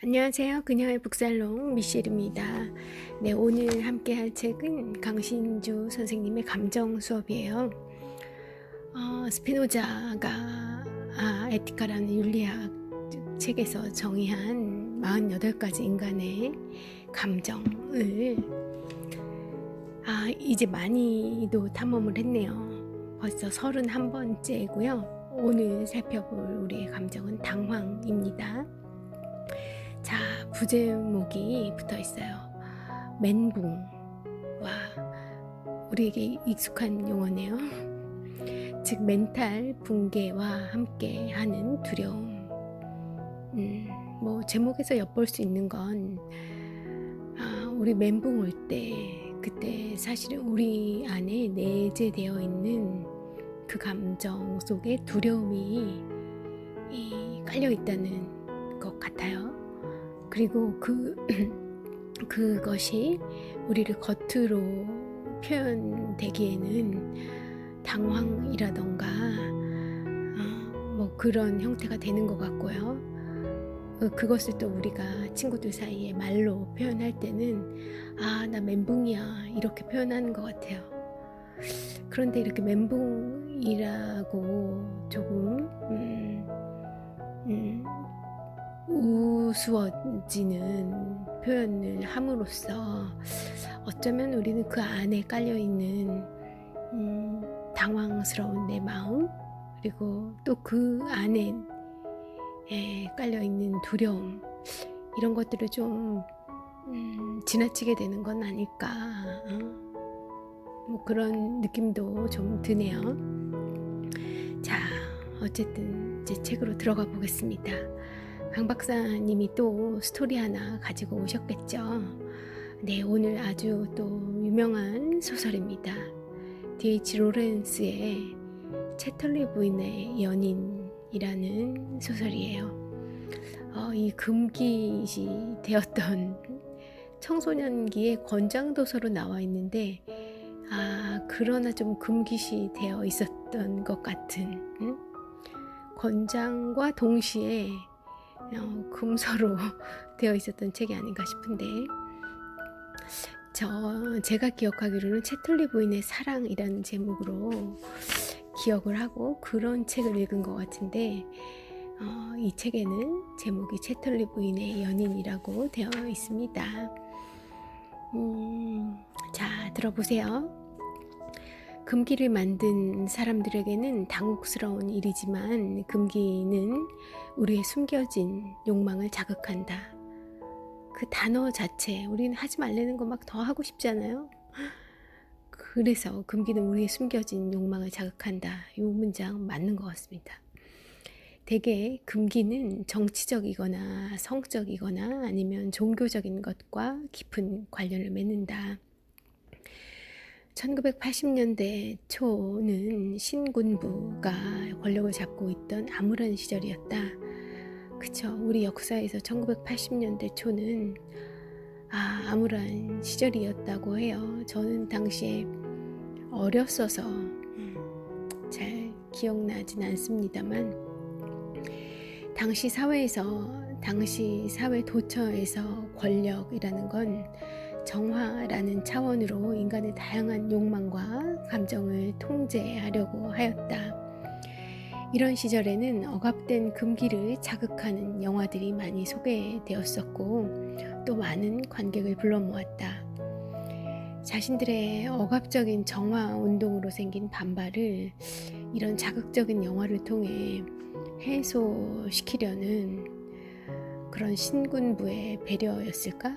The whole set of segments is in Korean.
안녕하세요. 그녀의 북살롱 미셸입니다. 네, 오늘 함께 할 책은 강신주 선생님의 감정 수업이에요. 스피노자가 에티카라는 윤리학 책에서 정의한 48가지 인간의 감정을 이제 많이도 탐험을 했네요. 벌써 31번째고요. 오늘 살펴볼 우리의 감정은 당황입니다. 자, 부제목이 붙어 있어요. 멘붕과 우리에게 익숙한 용어네요. 즉 멘탈 붕괴와 함께 하는 두려움. 제목에서 엿볼 수 있는 건 우리 멘붕 올 때 그때 사실은 우리 안에 내재되어 있는 그 감정 속에 두려움이 깔려 있다는 것 같아요. 그리고 그것이 우리를 겉으로 표현되기에는 당황이라던가 그런 형태가 되는 것 같고요. 그것을 또 우리가 친구들 사이에 말로 표현할 때는 나 멘붕이야 이렇게 표현하는 것 같아요. 그런데 이렇게 멘붕이라고 조금 우스워지는 표현을 함으로써 어쩌면 우리는 그 안에 깔려있는 당황스러운 내 마음, 그리고 또 그 안에 깔려있는 두려움, 이런 것들을 좀 지나치게 되는 건 아닐까, 그런 느낌도 좀 드네요. 자, 어쨌든 제 책으로 들어가 보겠습니다. 강 박사님이 또 스토리 하나 가지고 오셨겠죠. 네, 오늘 아주 또 유명한 소설입니다. D.H. 로렌스의 채털리 부인의 연인이라는 소설이에요. 이 금기시 되었던 청소년기의 권장도서로 나와 있는데 그러나 좀 금기시 되어 있었던 것 같은 권장과 동시에 금서로 되어 있었던 책이 아닌가 싶은데, 제가 기억하기로는 채틀리 부인의 사랑이라는 제목으로 기억을 하고 그런 책을 읽은 것 같은데, 이 책에는 제목이 채틀리 부인의 연인이라고 되어 있습니다. 자, 들어보세요. 금기를 만든 사람들에게는 당혹스러운 일이지만 금기는 우리의 숨겨진 욕망을 자극한다. 그 단어 자체, 우리는 하지 말라는 거 막 더 하고 싶잖아요. 그래서 금기는 우리의 숨겨진 욕망을 자극한다. 이 문장 맞는 것 같습니다. 대개 금기는 정치적이거나 성적이거나 아니면 종교적인 것과 깊은 관련을 맺는다. 1980년대 초는 신군부가 권력을 잡고 있던 암울한 시절이었다. 그쵸. 우리 역사에서 1980년대 초는 암울한 시절이었다고 해요. 저는 당시에 어렸어서 잘 기억나진 않습니다만, 당시 사회 도처에서 권력이라는 건 정화라는 차원으로 인간의 다양한 욕망과 감정을 통제하려고 하였다. 이런 시절에는 억압된 금기를 자극하는 영화들이 많이 소개되었었고 또 많은 관객을 불러 모았다. 자신들의 억압적인 정화 운동으로 생긴 반발을 이런 자극적인 영화를 통해 해소시키려는 그런 신군부의 배려였을까?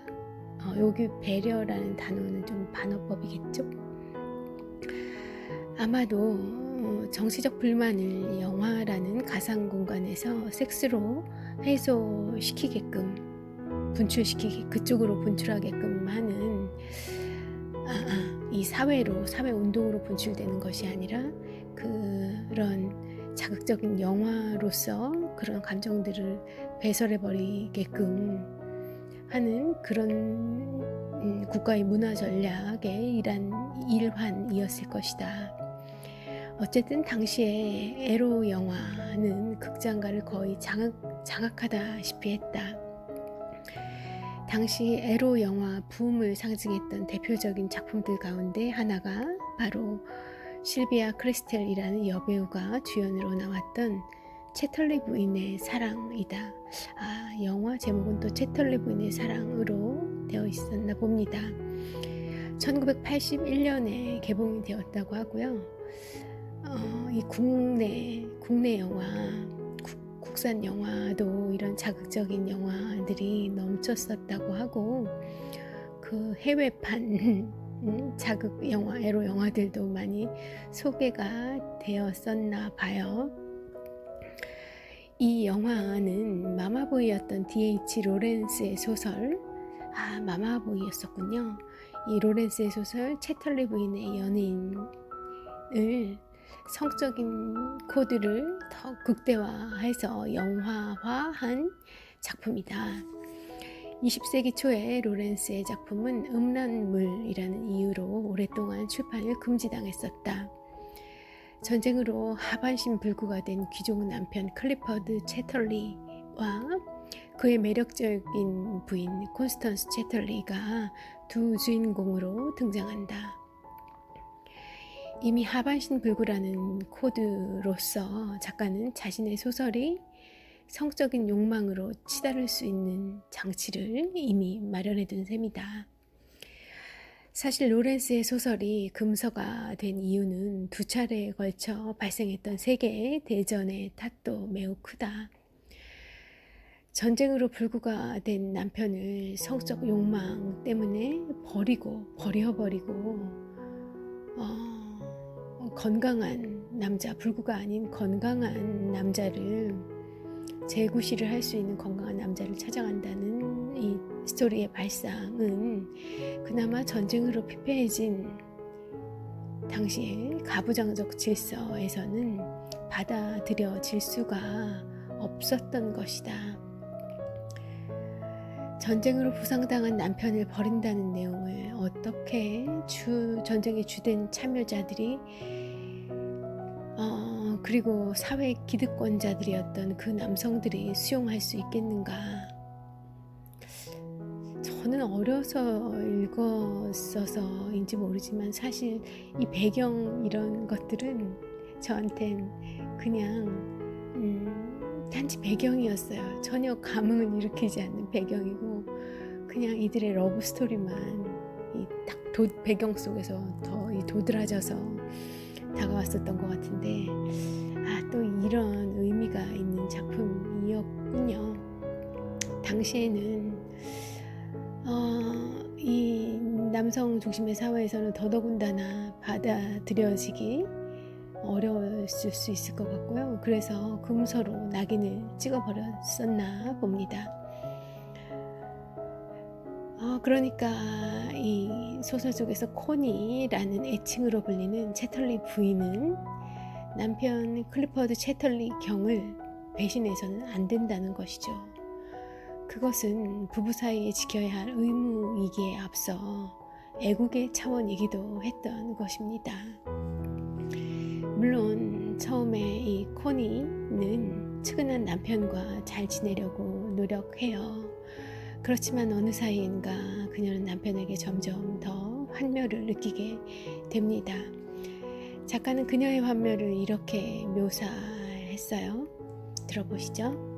여기 배려라는 단어는 좀 반어법이겠죠? 아마도 정치적 불만을 영화라는 가상 공간에서 섹스로 해소시키게끔 그쪽으로 분출하게끔 하는 이 사회 운동으로 분출되는 것이 아니라 그런 자극적인 영화로서 그런 감정들을 배설해버리게끔 하는 그런 국가의 문화 전략의 일환이었을 것이다. 어쨌든 당시에 에로 영화는 극장가를 거의 장악하다시피 했다. 당시 에로 영화 붐을 상징했던 대표적인 작품들 가운데 하나가 바로 실비아 크리스텔이라는 여배우가 주연으로 나왔던 채털리 부인의 사랑이다. 영화 제목은 또 채털리 부인의 사랑으로 되어 있었나 봅니다. 1981년에 개봉이 되었다고 하고요. 이 국내 영화, 국산 영화도 이런 자극적인 영화들이 넘쳤었다고 하고, 그 해외판 자극 영화, 에로 영화들도 많이 소개가 되었었나 봐요. 이 영화는 마마보이였던 D.H. 로렌스의 소설, 마마보이였었군요. 이 로렌스의 소설 채털리 부인의 연인을 성적인 코드를 더 극대화해서 영화화한 작품이다. 20세기 초에 로렌스의 작품은 음란물이라는 이유로 오랫동안 출판을 금지당했었다. 전쟁으로 하반신 불구가 된 귀족 남편 클리퍼드 채털리와 그의 매력적인 부인 콘스턴스 채털리가 두 주인공으로 등장한다. 이미 하반신 불구라는 코드로서 작가는 자신의 소설이 성적인 욕망으로 치달을 수 있는 장치를 이미 마련해 둔 셈이다. 사실 로렌스의 소설이 금서가 된 이유는 두 차례에 걸쳐 발생했던 세계의 대전의 탓도 매우 크다. 전쟁으로 불구가 된 남편을 성적 욕망 때문에 버려버리고 건강한 남자, 불구가 아닌 건강한 남자를 재구실을 할 수 있는 건강한 남자를 찾아간다는 이 스토리의 발상은 그나마 전쟁으로 피폐해진 당시의 가부장적 질서에서는 받아들여질 수가 없었던 것이다. 전쟁으로 부상당한 남편을 버린다는 내용을 어떻게 전쟁에 주된 참여자들이 그리고 사회 기득권자들이었던 그 남성들이 수용할 수 있겠는가? 저는 어려서 읽었어서인지 모르지만 사실 이 배경 이런 것들은 저한텐 그냥 단지 배경이었어요. 전혀 감흥을 일으키지 않는 배경이고 그냥 이들의 러브 스토리만 딱 배경 속에서 더 도드라져서 다가왔었던 것 같은데 또 이런 의미가 있는 작품이었군요. 당시에는 이 남성 중심의 사회에서는 더더군다나 받아들여지기 어려웠을 수 있을 것 같고요. 그래서 금서로 낙인을 찍어버렸었나 봅니다. 그러니까 이 소설 속에서 코니라는 애칭으로 불리는 채털리 부인은 남편 클리퍼드 채털리 경을 배신해서는 안 된다는 것이죠. 그것은 부부 사이에 지켜야 할 의무이기에 앞서 애국의 차원이기도 했던 것입니다. 물론 처음에 이 코니는 측은한 남편과 잘 지내려고 노력해요. 그렇지만 어느 사이인가 그녀는 남편에게 점점 더 환멸을 느끼게 됩니다. 작가는 그녀의 환멸을 이렇게 묘사했어요. 들어보시죠.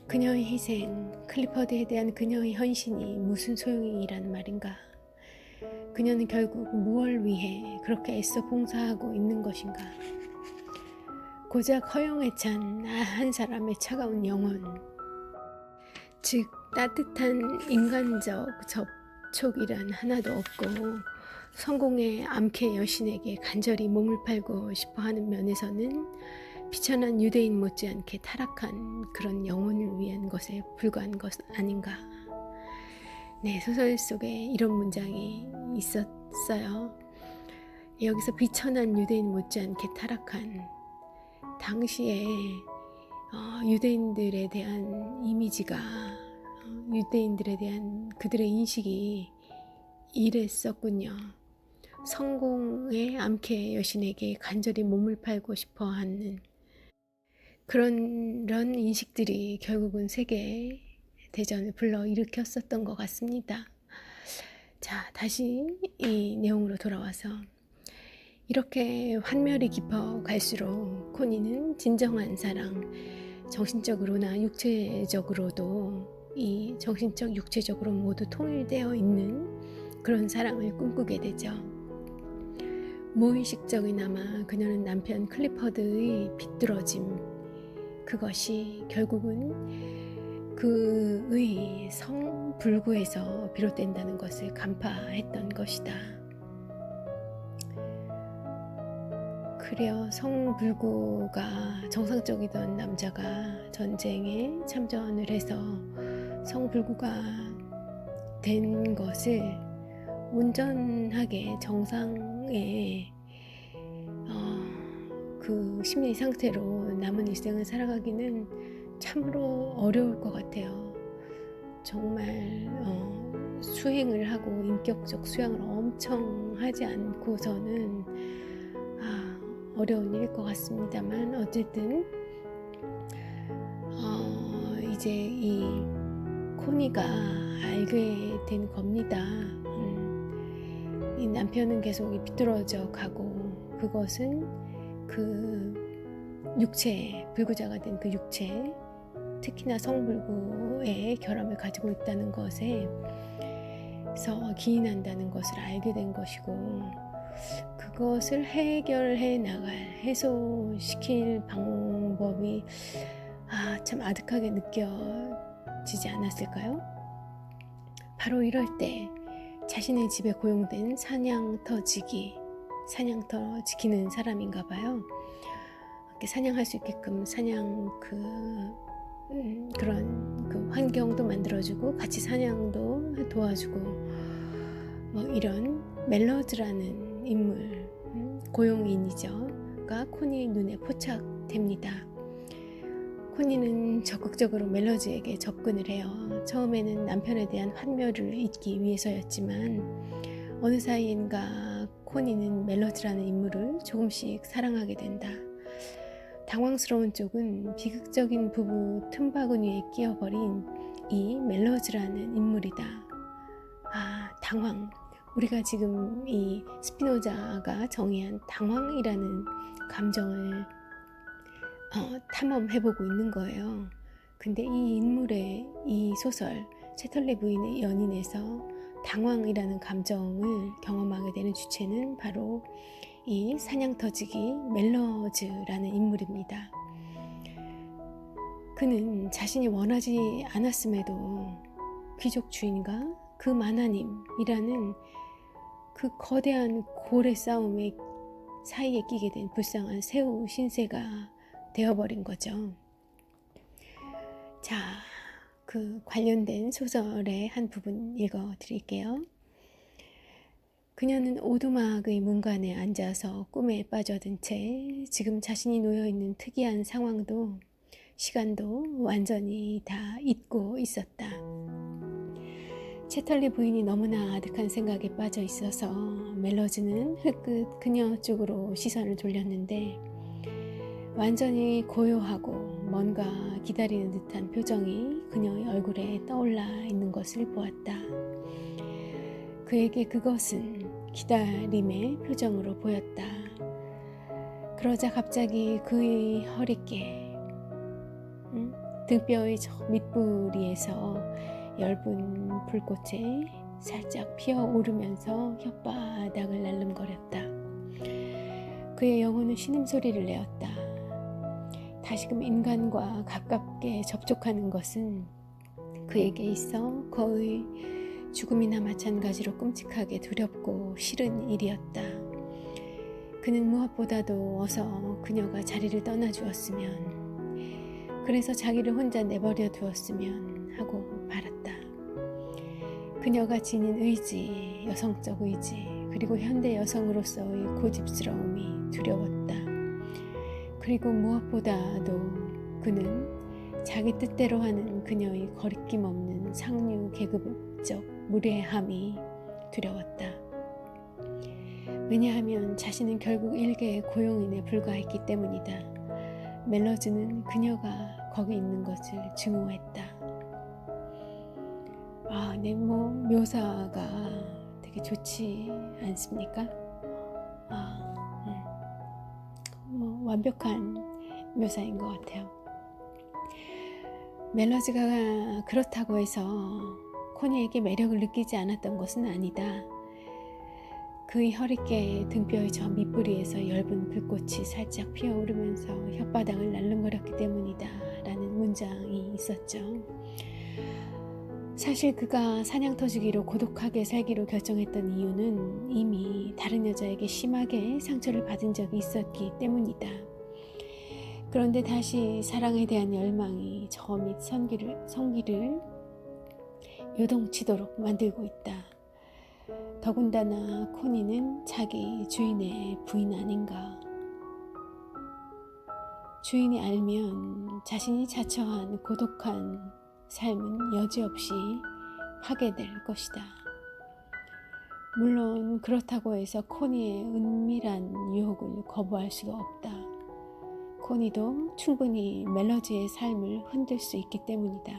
그녀의 희생, 클리퍼드에 대한 그녀의 헌신이 무슨 소용이라는 말인가? 그녀는 결국 무엇을 위해 그렇게 애써 봉사하고 있는 것인가? 고작 허영에 찬 한 사람의 차가운 영혼, 즉 따뜻한 인간적 접촉이란 하나도 없고 성공의 암캐 여신에게 간절히 몸을 팔고 싶어하는 면에서는 비천한 유대인 못지않게 타락한 그런 영혼을 위한 것에 불과한 것 아닌가. 네, 소설 속에 이런 문장이 있었어요. 여기서 비천한 유대인 못지않게 타락한 당시에 유대인들에 대한 이미지가 유대인들에 대한 그들의 인식이 이랬었군요. 성공의 암캐 여신에게 간절히 몸을 팔고 싶어하는 그런 인식들이 결국은 세계에 대전을 불러일으켰었던 것 같습니다. 자, 다시 이 내용으로 돌아와서 이렇게 환멸이 깊어 갈수록 코니는 진정한 사랑, 정신적으로나 육체적으로도 이 정신적, 육체적으로 모두 통일되어 있는 그런 사랑을 꿈꾸게 되죠. 무의식적이나마 그녀는 남편 클리퍼드의 비뚤어짐, 그것이 결국은 그의 성불구에서 비롯된다는 것을 간파했던 것이다. 그래요. 성불구가 정상적이던 남자가 전쟁에 참전을 해서 성불구가 된 것을 온전하게 정상의 그 심리 상태로 남은 일생을 살아가기는 참으로 어려울 것 같아요. 정말 수행을 하고 인격적 수양을 엄청 하지 않고서는 어려운 일일 것 같습니다만, 어쨌든 이제 이 코니가 알게 된 겁니다. 이 남편은 계속 비뚤어져 가고, 그것은 그 육체, 불구자가 된 그 육체, 특히나 성불구의 결함을 가지고 있다는 것에서 기인한다는 것을 알게 된 것이고, 그것을 해결해 나갈, 해소시킬 방법이 참 아득하게 느껴지지 않았을까요? 바로 이럴 때 자신의 집에 고용된 사냥터 지키는 사람인가 봐요. 사냥할 수 있게끔 사냥 그런 그 환경도 만들어주고 같이 사냥도 도와주고, 뭐 이런 멜러즈라는 인물, 고용인이죠가 코니의 눈에 포착됩니다. 코니는 적극적으로 멜러즈에게 접근을 해요. 처음에는 남편에 대한 환멸을 잊기 위해서였지만 어느 사이인가 코니는 멜러즈라는 인물을 조금씩 사랑하게 된다. 당황스러운 쪽은 비극적인 부부 틈바구니에 끼어버린 이 멜러즈라는 인물이다. 당황. 우리가 지금 이 스피노자가 정의한 당황이라는 감정을 탐험해보고 있는 거예요. 근데 이 인물의 이 소설 채털리 부인의 연인에서 당황이라는 감정을 경험하게 되는 주체는 바로 이 사냥터지기 멜러즈라는 인물입니다. 그는 자신이 원하지 않았음에도 귀족 주인과 그 만화님이라는 그 거대한 고래 싸움의 사이에 끼게 된 불쌍한 새우 신세가 되어버린 거죠. 자, 그 관련된 소설의 한 부분 읽어드릴게요. 그녀는 오두막의 문간에 앉아서 꿈에 빠져든 채 지금 자신이 놓여있는 특이한 상황도 시간도 완전히 다 잊고 있었다. 채털리 부인이 너무나 아득한 생각에 빠져 있어서 멜러즈는 흘끗 그녀 쪽으로 시선을 돌렸는데 완전히 고요하고 뭔가 기다리는 듯한 표정이 그녀의 얼굴에 떠올라 있는 것을 보았다. 그에게 그것은 기다림의 표정으로 보였다. 그러자 갑자기 그의 허리께 등뼈의 저 밑부리에서 엷은 불꽃에 살짝 피어오르면서 혓바닥을 날름거렸다. 그의 영혼은 신음소리를 내었다. 다시금 인간과 가깝게 접촉하는 것은 그에게 있어 거의 죽음이나 마찬가지로 끔찍하게 두렵고 싫은 일이었다. 그는 무엇보다도 어서 그녀가 자리를 떠나주었으면, 그래서 자기를 혼자 내버려 두었으면 하고 바랐다. 그녀가 지닌 의지, 여성적 의지, 그리고 현대 여성으로서의 고집스러움이 두려웠다. 그리고 무엇보다도 그는 자기 뜻대로 하는 그녀의 거리낌 없는 상류 계급적 무례함이 두려웠다. 왜냐하면 자신은 결국 일개의 고용인에 불과했기 때문이다. 멜러즈는 그녀가 거기 있는 것을 증오했다. 묘사가 되게 좋지 않습니까? 완벽한 묘사인 것 같아요. 멜로디가 그렇다고 해서 코니에게 매력을 느끼지 않았던 것은 아니다. 그의 허리깨 등뼈의 저 밑부리에서 엷은 불꽃이 살짝 피어오르면서 혓바닥을 날름거렸기 때문이다 라는 문장이 있었죠. 사실 그가 사냥터지기로 고독하게 살기로 결정했던 이유는 이미 다른 여자에게 심하게 상처를 받은 적이 있었기 때문이다. 그런데 다시 사랑에 대한 열망이 저 밑 성기를 요동치도록 만들고 있다. 더군다나 코니는 자기 주인의 부인 아닌가. 주인이 알면 자신이 자처한 고독한 삶은 여지없이 파괴될 것이다. 물론 그렇다고 해서 코니의 은밀한 유혹을 거부할 수도 없다. 코니도 충분히 멜로디의 삶을 흔들 수 있기 때문이다.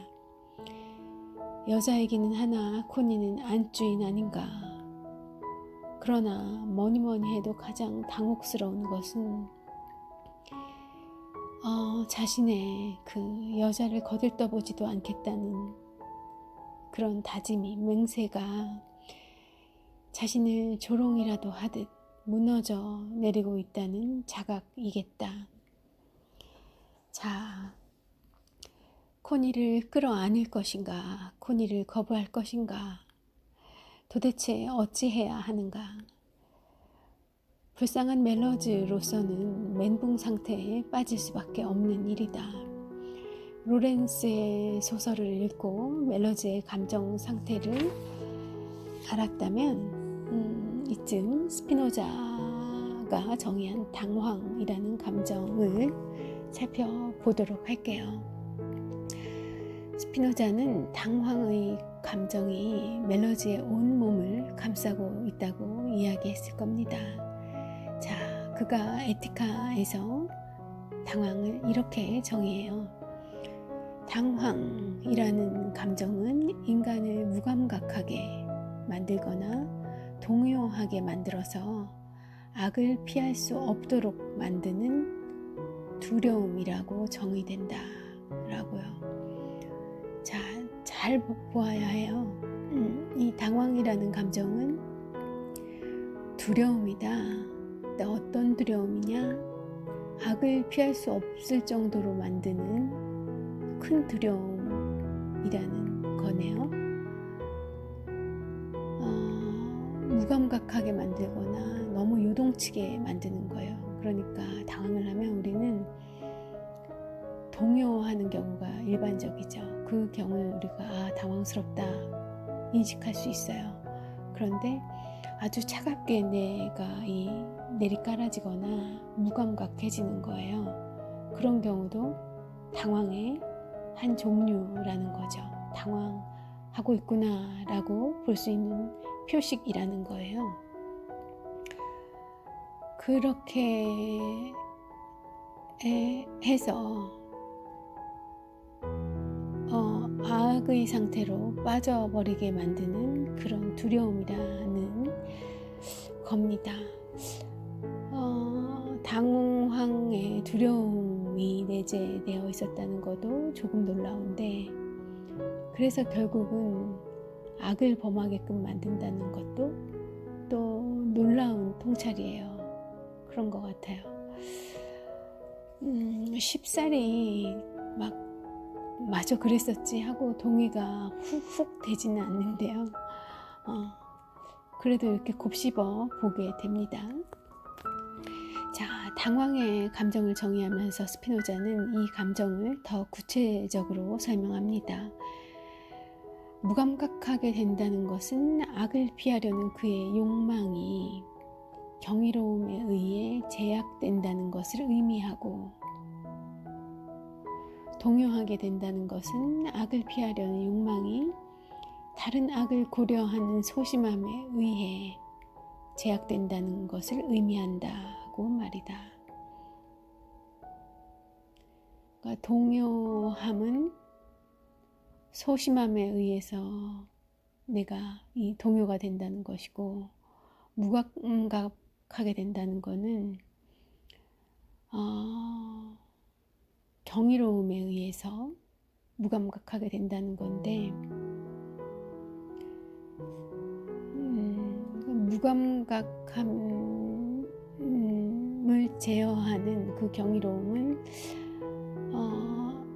여자이기는 하나 코니는 안주인 아닌가. 그러나 뭐니뭐니 해도 가장 당혹스러운 것은 자신의 그 여자를 거들떠보지도 않겠다는 그런 다짐이, 맹세가 자신을 조롱이라도 하듯 무너져 내리고 있다는 자각이겠다. 자, 코니를 끌어안을 것인가, 코니를 거부할 것인가, 도대체 어찌해야 하는가. 불쌍한 멜로즈로서는 멘붕 상태에 빠질 수밖에 없는 일이다. 로렌스의 소설을 읽고 멜로즈의 감정 상태를 알았다면 이쯤 스피노자가 정의한 당황이라는 감정을 살펴보도록 할게요. 스피노자는 당황의 감정이 멜로즈의 온 몸을 감싸고 있다고 이야기했을 겁니다. 자, 그가 에티카에서 당황을 이렇게 정의해요. 당황이라는 감정은 인간을 무감각하게 만들거나 동요하게 만들어서 악을 피할 수 없도록 만드는 두려움이라고 정의된다 라고요. 자, 잘 보아야 해요. 이 당황이라는 감정은 두려움이다. 어떤 두려움이냐? 악을 피할 수 없을 정도로 만드는 큰 두려움이라는 거네요. 무감각하게 만들거나 너무 요동치게 만드는 거예요. 그러니까 당황을 하면 우리는 동요하는 경우가 일반적이죠. 그 경우는 우리가 당황스럽다 인식할 수 있어요. 그런데 아주 차갑게 내가 내리깔아지거나 무감각해지는 거예요. 그런 경우도 당황의 한 종류라는 거죠. 당황하고 있구나 라고 볼 수 있는 표식이라는 거예요. 그렇게 해서 악의 상태로 빠져버리게 만드는 그런 두려움이라는 겁니다. 당황의 두려움이 내재되어 있었다는 것도 조금 놀라운데, 그래서 결국은 악을 범하게끔 만든다는 것도 또 놀라운 통찰이에요. 그런 것 같아요. 쉽사리 막 마저 그랬었지 하고 동의가 훅훅 되지는 않는데요. 그래도 이렇게 곱씹어 보게 됩니다. 자, 당황의 감정을 정의하면서 스피노자는 이 감정을 더 구체적으로 설명합니다. 무감각하게 된다는 것은 악을 피하려는 그의 욕망이 경이로움에 의해 제약된다는 것을 의미하고, 동요하게 된다는 것은 악을 피하려는 욕망이 다른 악을 고려하는 소심함에 의해 제약된다는 것을 의미한다고 말이다. 그러니까 동요함은 소심함에 의해서 내가 이 동요가 된다는 것이고, 무감각하게 된다는 것은 경이로움에 의해서 무감각하게 된다는 건데, 무감각함을 제어하는 그 경이로움은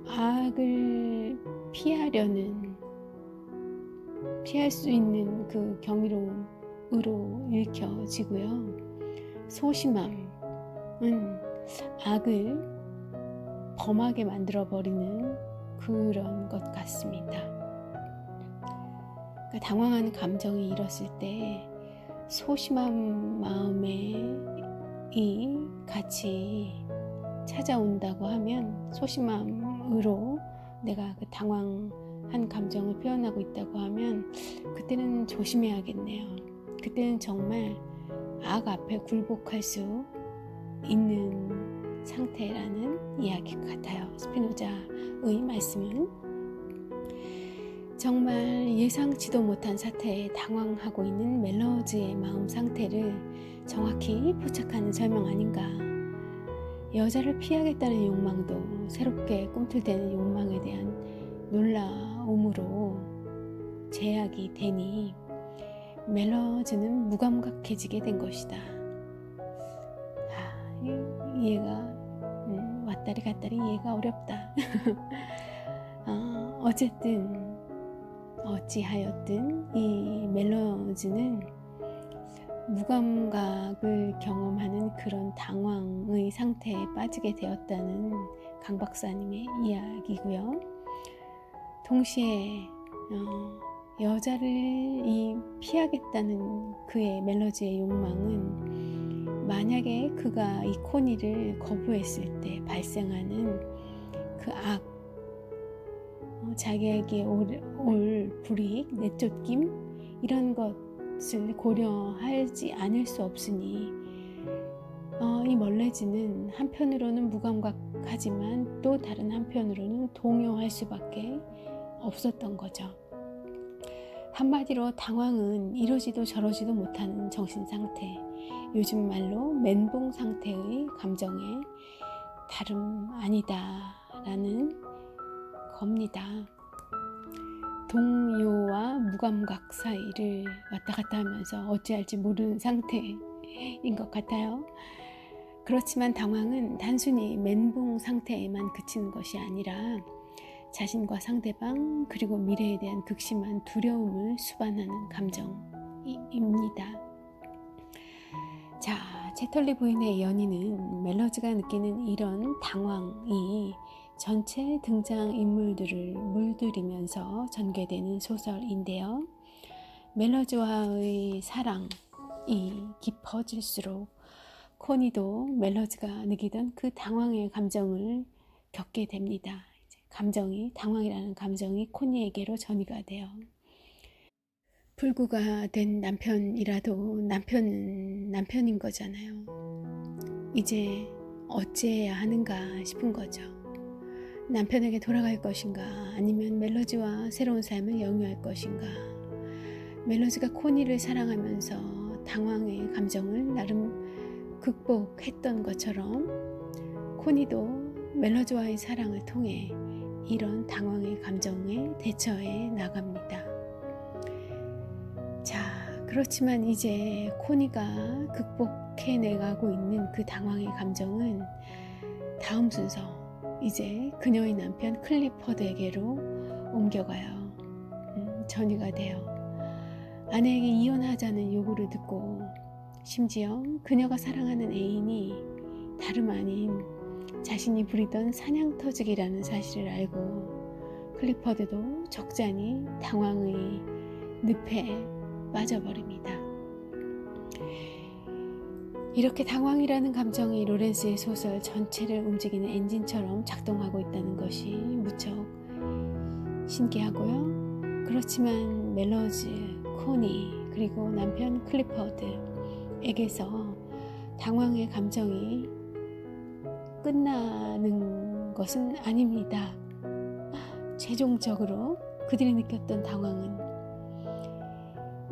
악을 피할 수 있는 그 경이로움으로 읽혀지고요. 소심함은 악을 범하게 만들어버리는 그런 것 같습니다. 그러니까 당황하는 감정이 일었을 때 소심한 마음에 같이 찾아온다고 하면, 소심함으로 내가 그 당황한 감정을 표현하고 있다고 하면 그때는 조심해야겠네요. 그때는 정말 악 앞에 굴복할 수 있는 상태라는 이야기 같아요. 스피노자의 말씀은 정말 예상치도 못한 사태에 당황하고 있는 멜로즈의 마음 상태를 정확히 포착하는 설명 아닌가. 여자를 피하겠다는 욕망도 새롭게 꿈틀대는 욕망에 대한 놀라움으로 제약이 되니 멜로즈는 무감각해지게 된 것이다. 이해가 왔다리 갔다리 이해가 어렵다. 어쨌든 어찌하였든 이 멜로즈는 무감각을 경험하는 그런 당황의 상태에 빠지게 되었다는 강 박사님의 이야기고요. 동시에 여자를 피하겠다는 그의 멜로즈의 욕망은 만약에 그가 이 코니를 거부했을 때 발생하는 그 악, 자기에게 올 불이익, 내쫓김, 이런 것을 고려하지 않을 수 없으니 이 멀레즈는 한편으로는 무감각하지만 또 다른 한편으로는 동요할 수밖에 없었던 거죠. 한마디로 당황은 이러지도 저러지도 못하는 정신상태, 요즘 말로 멘붕 상태의 감정의 다름 아니다라는 겁니다. 동요와 무감각 사이를 왔다 갔다 하면서 어찌할지 모르는 상태인 것 같아요. 그렇지만 당황은 단순히 멘붕 상태에만 그치는 것이 아니라 자신과 상대방 그리고 미래에 대한 극심한 두려움을 수반하는 감정입니다. 자, 채털리 부인의 연인은 멜로즈가 느끼는 이런 당황이 전체 등장인물들을 물들이면서 전개되는 소설인데요. 멜로즈와의 사랑이 깊어질수록 코니도 멜로즈가 느끼던 그 당황의 감정을 겪게 됩니다. 당황이라는 감정이 코니에게로 전이가 돼요. 불구가 된 남편이라도 남편은 남편인 거잖아요. 이제 어찌해야 하는가 싶은 거죠. 남편에게 돌아갈 것인가, 아니면 멜로즈와 새로운 삶을 영위할 것인가. 멜로즈가 코니를 사랑하면서 당황의 감정을 나름 극복했던 것처럼 코니도 멜로즈와의 사랑을 통해 이런 당황의 감정에 대처해 나갑니다. 자, 그렇지만 이제 코니가 극복해내가고 있는 그 당황의 감정은 다음 순서, 이제 그녀의 남편 클리퍼드에게로 옮겨가요. 전이가 돼요. 아내에게 이혼하자는 요구를 듣고, 심지어 그녀가 사랑하는 애인이 다름 아닌 자신이 부리던 사냥터지기라는 사실을 알고 클리퍼드도 적잖이 당황의 늪에 빠져버립니다. 이렇게 당황이라는 감정이 로렌스의 소설 전체를 움직이는 엔진처럼 작동하고 있다는 것이 무척 신기하고요. 그렇지만 멜로즈, 코니, 그리고 남편 클리퍼드에게서 당황의 감정이 끝나는 것은 아닙니다. 최종적으로 그들이 느꼈던 당황은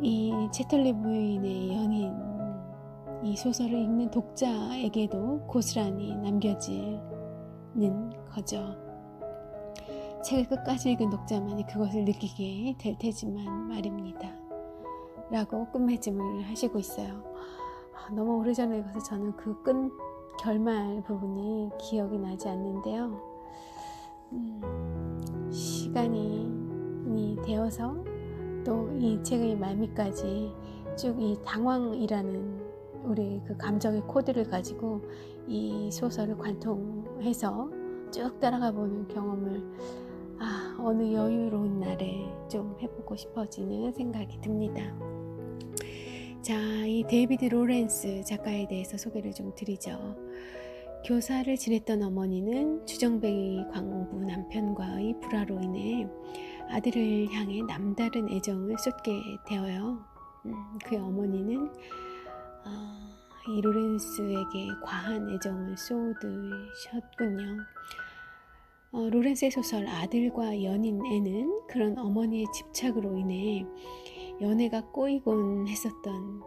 이 채털리 부인의 연인, 이 소설을 읽는 독자에게도 고스란히 남겨지는 거죠. 책을 끝까지 읽은 독자만이 그것을 느끼게 될 테지만 말입니다. 라고 끝맺음을 하시고 있어요. 너무 오래전에 읽어서 저는 그 끝 결말 부분이 기억이 나지 않는데요. 시간이 되어서 또 이 책의 말미까지 쭉 이 당황이라는 우리 그 감정의 코드를 가지고 이 소설을 관통해서 쭉 따라가 보는 경험을 어느 여유로운 날에 좀 해보고 싶어지는 생각이 듭니다. 자, 이 데이비드 로렌스 작가에 대해서 소개를 좀 드리죠. 교사를 지냈던 어머니는 주정뱅이 광부 남편과의 불화로 인해 아들을 향해 남다른 애정을 쏟게 되어요. 그의 어머니는 이 로렌스에게 과한 애정을 쏟으셨군요. 로렌스의 소설 아들과 연인에는 그런 어머니의 집착으로 인해 연애가 꼬이곤 했었던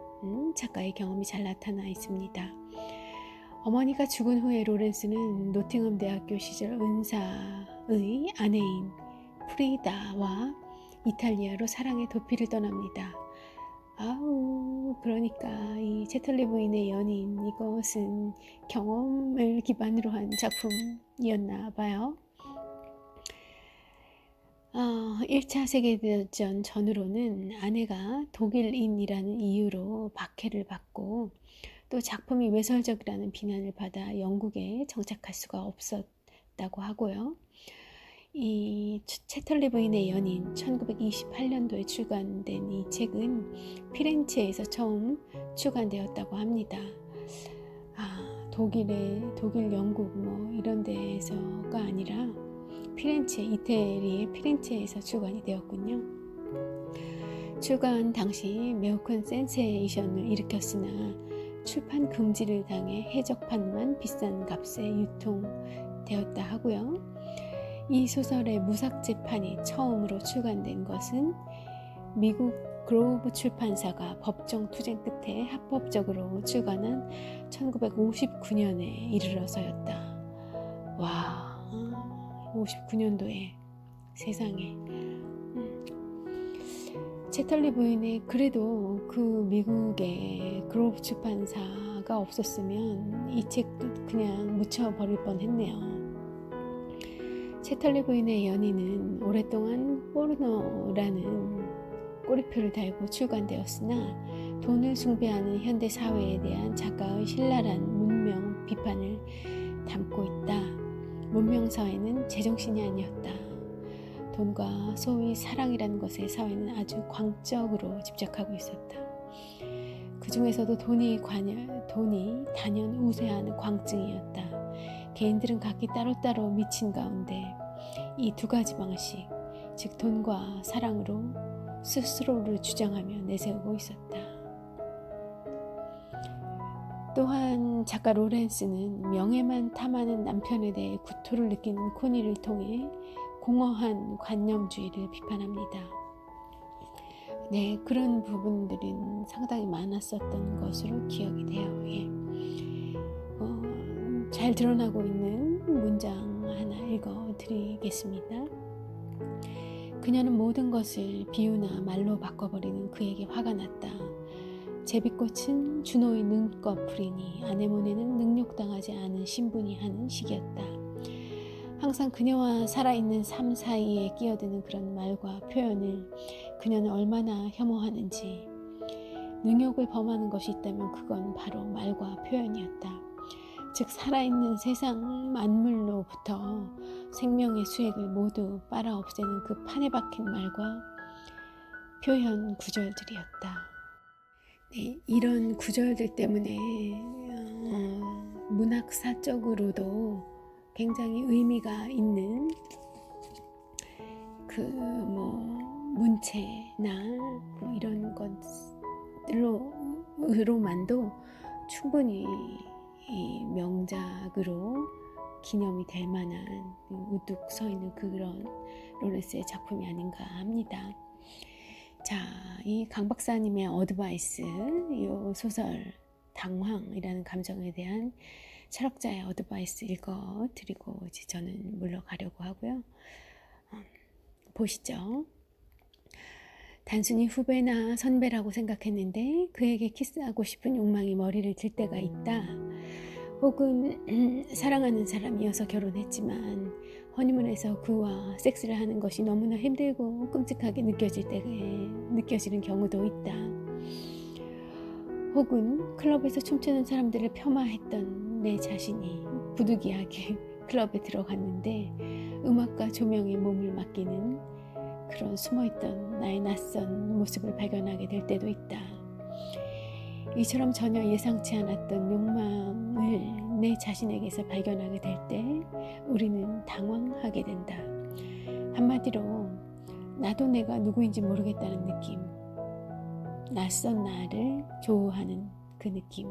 작가의 경험이 잘 나타나 있습니다. 어머니가 죽은 후에 로렌스는 노팅엄 대학교 시절 은사의 아내인 프리다와 이탈리아로 사랑의 도피를 떠납니다. 그러니까 이 채털리 부인의 연인, 이것은 경험을 기반으로 한 작품이었나 봐요. 1차 세계대전 전후로는 아내가 독일인이라는 이유로 박해를 받고 또 작품이 외설적이라는 비난을 받아 영국에 정착할 수가 없었다고 하고요. 이 채털리 부인의 연인 1928년도에 출간된 이 책은 피렌체에서 처음 출간되었다고 합니다. 독일, 영국 이런 데에서가 아니라 피렌체, 이태리의 피렌체에서 출간이 되었군요. 출간 당시 매우 큰 센세이션을 일으켰으나 출판 금지를 당해 해적판만 비싼 값에 유통되었다 하고요. 이 소설의 무삭제판이 처음으로 출간된 것은 미국 그로브 출판사가 법정 투쟁 끝에 합법적으로 출간한 1959년에 이르러서였다. 와, 59년도에 세상에. 채털리 부인의 그래도 그 미국의 그로브 출판사가 없었으면 이 책도 그냥 묻혀버릴 뻔했네요. 채털리 부인의 연인은 오랫동안 포르노라는 꼬리표를 달고 출간되었으나 돈을 숭배하는 현대 사회에 대한 작가의 신랄한 문명 비판을 담고 있다. 문명 사회는 제정신이 아니었다. 돈과 소위 사랑이라는 것에 사회는 아주 광적으로 집착하고 있었다. 그 중에서도 돈이 단연 우세한 광증이었다. 개인들은 각기 따로따로 미친 가운데 이 두 가지 방식, 즉 돈과 사랑으로 스스로를 주장하며 내세우고 있었다. 또한 작가 로렌스는 명예만 탐하는 남편에 대해 구토를 느끼는 코니를 통해 공허한 관념주의를 비판합니다. 네, 그런 부분들은 상당히 많았었던 것으로 기억이 돼요. 잘 드러나고 있는 문장 하나 읽어드리겠습니다. 그녀는 모든 것을 비유나 말로 바꿔버리는 그에게 화가 났다. 제비꽃은 준호의 눈꺼풀이니 아네모네는 능욕당하지 않은 신분이 하는 식이었다. 항상 그녀와 살아있는 삶 사이에 끼어드는 그런 말과 표현을 그녀는 얼마나 혐오하는지. 능욕을 범하는 것이 있다면 그건 바로 말과 표현이었다. 즉 살아있는 세상 만물로부터 생명의 수익을 모두 빨아 없애는 그 판에 박힌 말과 표현 구절들이었다. 네, 이런 구절들 때문에 문학사적으로도 굉장히 의미가 있는 문체나 이런 것들로만도 충분히 이 명작으로 기념이 될 만한 우뚝 서 있는 그런 로렌스의 작품이 아닌가 합니다. 자, 이 강 박사님의 어드바이스, 이 소설 당황이라는 감정에 대한 철학자의 어드바이스 읽어드리고 이제 저는 물러가려고 하고요. 보시죠. 단순히 후배나 선배라고 생각했는데 그에게 키스하고 싶은 욕망이 머리를 들 때가 있다. 혹은 사랑하는 사람이어서 결혼했지만 허니문에서 그와 섹스를 하는 것이 너무나 힘들고 끔찍하게 느껴지는 경우도 있다. 혹은 클럽에서 춤추는 사람들을 폄하했던 내 자신이 부득이하게 클럽에 들어갔는데 음악과 조명에 몸을 맡기는 그런 숨어있던 나의 낯선 모습을 발견하게 될 때도 있다. 이처럼 전혀 예상치 않았던 욕망을 내 자신에게서 발견하게 될 때 우리는 당황하게 된다. 한마디로 나도 내가 누구인지 모르겠다는 느낌, 낯선 나를 조우하는 그 느낌,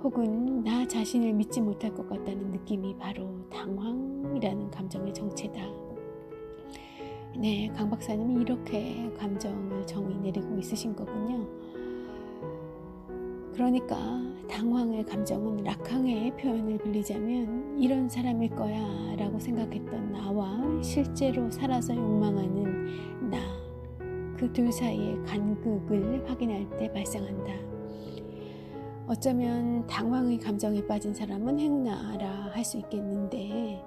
혹은 나 자신을 믿지 못할 것 같다는 느낌이 바로 당황이라는 감정의 정체다. 네, 강 박사님이 이렇게 감정을 정의 내리고 있으신 거군요. 그러니까 당황의 감정은 락항의 표현을 빌리자면 이런 사람일 거야 라고 생각했던 나와 실제로 살아서 욕망하는 나, 그 둘 사이의 간극을 확인할 때 발생한다. 어쩌면 당황의 감정에 빠진 사람은 행운아라 할 수 있겠는데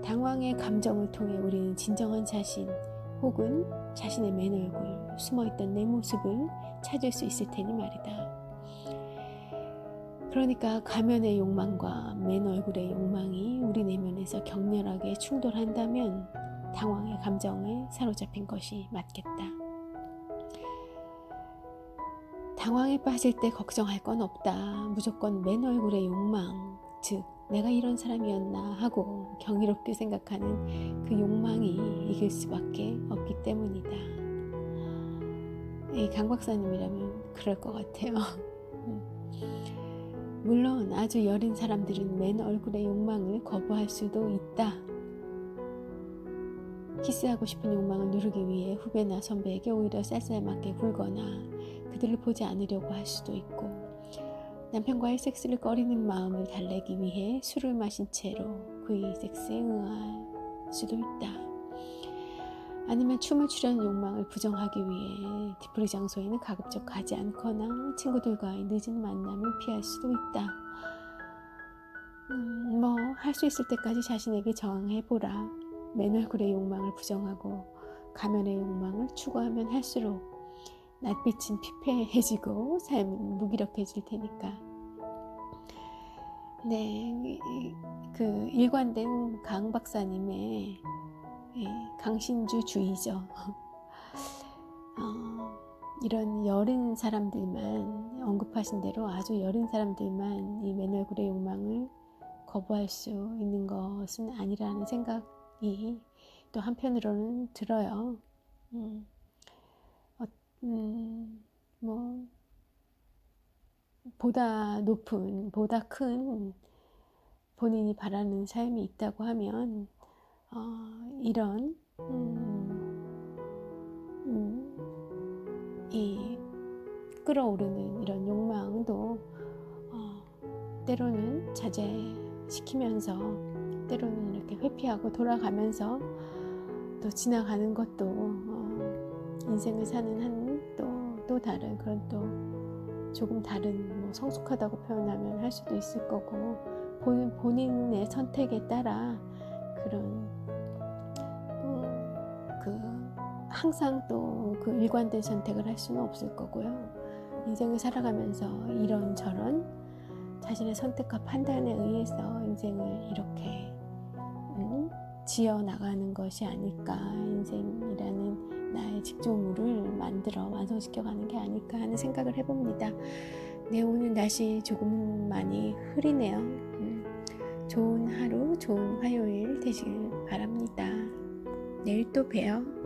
당황의 감정을 통해 우리는 진정한 자신 혹은 자신의 맨 얼굴, 숨어있던 내 모습을 찾을 수 있을 테니 말이다. 그러니까 가면의 욕망과 맨 얼굴의 욕망이 우리 내면에서 격렬하게 충돌한다면 당황의 감정에 사로잡힌 것이 맞겠다. 당황에 빠질 때 걱정할 건 없다. 무조건 맨 얼굴의 욕망, 즉 내가 이런 사람이었나 하고 경이롭게 생각하는 그 욕망이 이길 수밖에 없기 때문이다. 이 강 박사님이라면 그럴 것 같아요. 물론 아주 여린 사람들은 맨 얼굴의 욕망을 거부할 수도 있다. 키스하고 싶은 욕망을 누르기 위해 후배나 선배에게 오히려 쌀쌀맞게 굴거나 그들을 보지 않으려고 할 수도 있고, 남편과의 섹스를 꺼리는 마음을 달래기 위해 술을 마신 채로 그의 섹스에 응할 수도 있다. 아니면 춤을 추려는 욕망을 부정하기 위해 뒤풀이 장소에는 가급적 가지 않거나 친구들과의 늦은 만남을 피할 수도 있다. 할 수 있을 때까지 자신에게 저항해보라. 맨 얼굴의 욕망을 부정하고 가면의 욕망을 추구하면 할수록 낯빛은 피폐해지고 삶은 무기력해질 테니까. 네, 그 일관된 강 박사님의 강신주주의죠. 이런 여린 사람들만, 언급하신 대로 아주 여린 사람들만 이 맨 얼굴의 욕망을 거부할 수 있는 것은 아니라는 생각이 또 한편으로는 들어요. 보다 높은, 보다 큰 본인이 바라는 삶이 있다고 하면 이런 이 끌어오르는 이런 욕망도 때로는 자제시키면서 때로는 이렇게 회피하고 돌아가면서 또 지나가는 것도 인생을 사는 한 또 다른 그런 또 조금 다른 성숙하다고 표현하면 할 수도 있을 거고, 본인의 선택에 따라 그런 항상 또 그 일관된 선택을 할 수는 없을 거고요. 인생을 살아가면서 이런저런 자신의 선택과 판단에 의해서 인생을 이렇게 지어나가는 것이 아닐까, 인생이라는 나의 직조물을 만들어 완성시켜가는 게 아닐까 하는 생각을 해봅니다. 네, 오늘 날씨 조금 많이 흐리네요. 좋은 하루, 좋은 화요일 되시길 바랍니다. 내일 또 봬요.